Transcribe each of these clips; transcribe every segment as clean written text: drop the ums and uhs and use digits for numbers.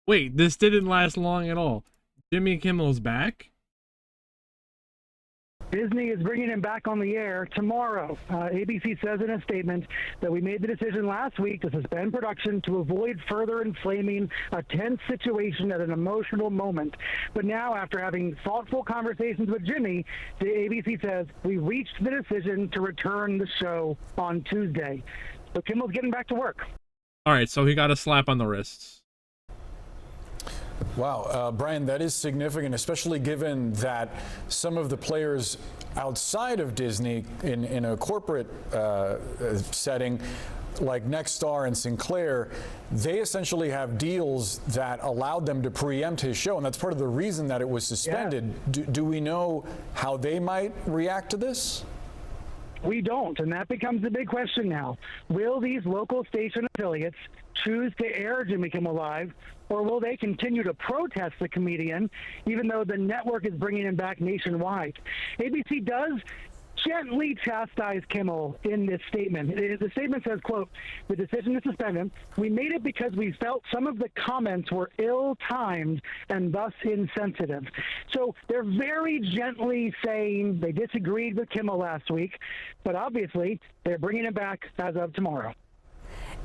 Wait, this didn't last long at all. Jimmy Kimmel's back? Disney is bringing him back on the air tomorrow. ABC says in a statement that we made the decision last week to suspend production to avoid further inflaming a tense situation at an emotional moment. But now, after having thoughtful conversations with Jimmy, the ABC says we reached the decision to return the show on Tuesday. So Kimmel's getting back to work. All right, so he got a slap on the wrists. Wow, Brian, that is significant, especially given that some of the players outside of Disney in a corporate setting, like Nexstar and Sinclair, they essentially have deals that allowed them to preempt his show, and that's part of the reason that it was suspended. Yeah. Do we know how they might react to this? We don't, and that becomes the big question now. Will these local station affiliates choose to air Jimmy Kimmel Live, or will they continue to protest the comedian, even though the network is bringing him back nationwide? ABC does gently chastise Kimmel in this statement. The statement says, quote, the decision to suspend him, we made it because we felt some of the comments were ill-timed and thus insensitive. So they're very gently saying they disagreed with Kimmel last week, but obviously they're bringing him back as of tomorrow.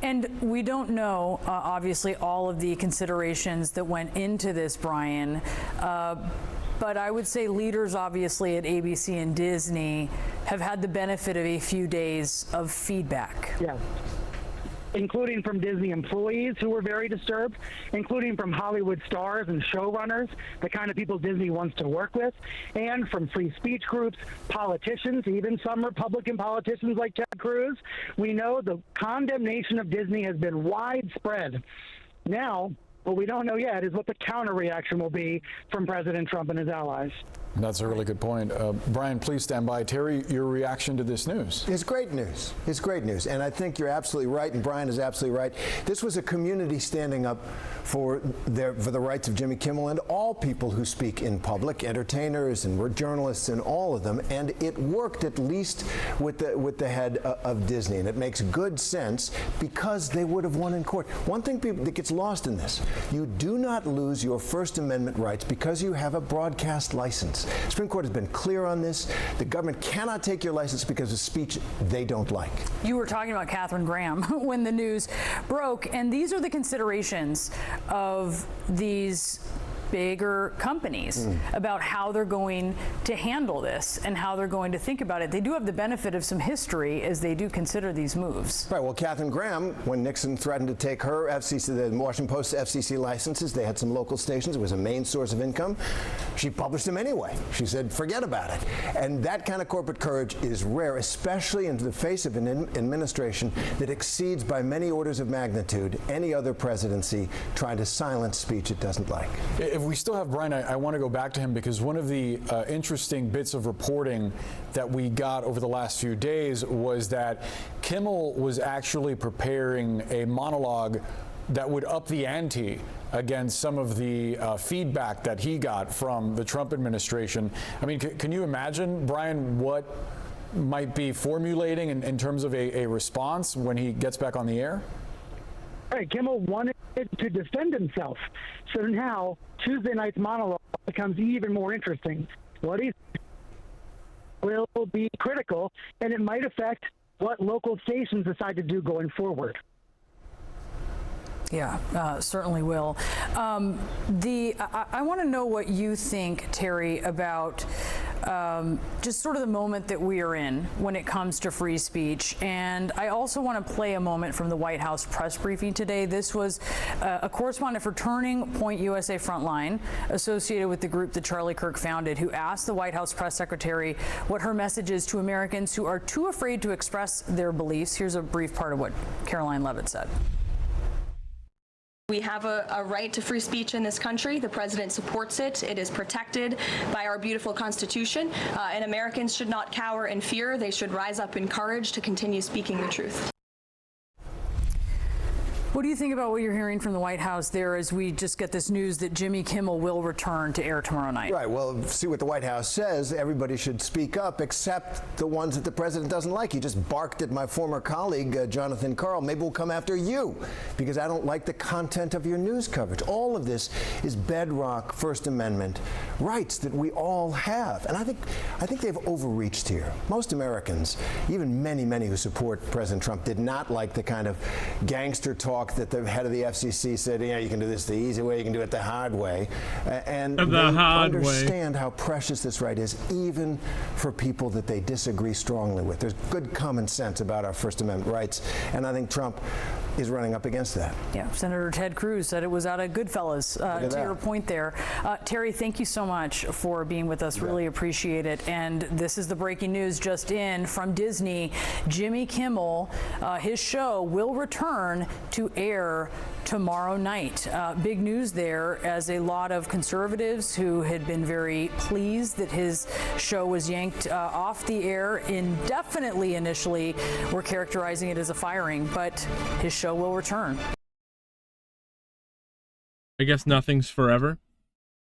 And we don't know, obviously, all of the considerations that went into this, Brian. But I would say leaders, obviously, at ABC and Disney have had the benefit of a few days of feedback. Yeah. Including from Disney employees who were very disturbed, including from Hollywood stars and showrunners, the kind of people Disney wants to work with, and from free speech groups, politicians, even some Republican politicians like Ted Cruz. We know the condemnation of Disney has been widespread. Now, what we don't know yet is what the counter reaction will be from President Trump and his allies. That's a really good point. Brian, please stand by. Terry, your reaction to this news? It's great news. It's great news. And I think you're absolutely right, and Brian is absolutely right. This was a community standing up for the rights of Jimmy Kimmel and all people who speak in public, entertainers and journalists and all of them. And it worked, at least with the head of Disney. And it makes good sense because they would have won in court. One thing that gets lost in this, you do not lose your First Amendment rights because you have a broadcast license. The Supreme Court has been clear on this. The government cannot take your license because of speech they don't like. You were talking about Katharine Graham when the news broke, and these are the considerations of these bigger companies about how they're going to handle this and how they're going to think about it. They do have the benefit of some history as they do consider these moves. Right. Well, Katharine Graham, when Nixon threatened to take her FCC, the Washington Post FCC licenses, they had some local stations. It was a main source of income. She published them anyway. She said, forget about it. And that kind of corporate courage is rare, especially in the face of an administration that exceeds by many orders of magnitude any other presidency trying to silence speech it doesn't like. If we still have Brian, I want to go back to him because one of the interesting bits of reporting that we got over the last few days was that Kimmel was actually preparing a monologue that would up the ante against some of the feedback that he got from the Trump administration. I mean, can you imagine, Brian, what might be formulating in terms of a response when he gets back on the air? Right, Kimmel wanted to defend himself. So now Tuesday night's monologue becomes even more interesting. What he will be critical, and it might affect what local stations decide to do going forward. Yeah, certainly will. I want to know what you think, Terry, about just sort of the moment that we are in when it comes to free speech. And I also want to play a moment from the White House press briefing today. This was a correspondent for Turning Point USA Frontline, associated with the group that Charlie Kirk founded, who asked the White House press secretary what her message is to Americans who are too afraid to express their beliefs. Here's a brief part of what Caroline Levitt said. We have a right to free speech in this country. The president supports it. It is protected by our beautiful Constitution. And Americans should not cower in fear. They should rise up in courage to continue speaking the truth. What do you think about what you're hearing from the White House there as we just get this news that Jimmy Kimmel will return to air tomorrow night? Right. Well, see what the White House says. Everybody should speak up except the ones that the president doesn't like. He just barked at my former colleague, Jonathan Karl. Maybe we'll come after you because I don't like the content of your news coverage. All of this is bedrock First Amendment rights that we all have. And I think they've overreached here. Most Americans, even many who support President Trump, did not like the kind of gangster talk that the head of the FCC said, yeah, you can do this the easy way, you can do it the hard way. And they understand how precious this right is, even for people that they disagree strongly with. There's good common sense about our First Amendment rights, and I think Trump is running up against that. Yeah, Senator Ted Cruz said it was out of Goodfellas, to your point there. Terry, thank you so much for being with us. Really appreciate it. And this is the breaking news just in from Disney. Jimmy Kimmel, his show will return to air tomorrow night. Big news there, as a lot of conservatives who had been very pleased that his show was yanked off the air indefinitely initially were characterizing it as a firing, but his show will return. I guess nothing's forever.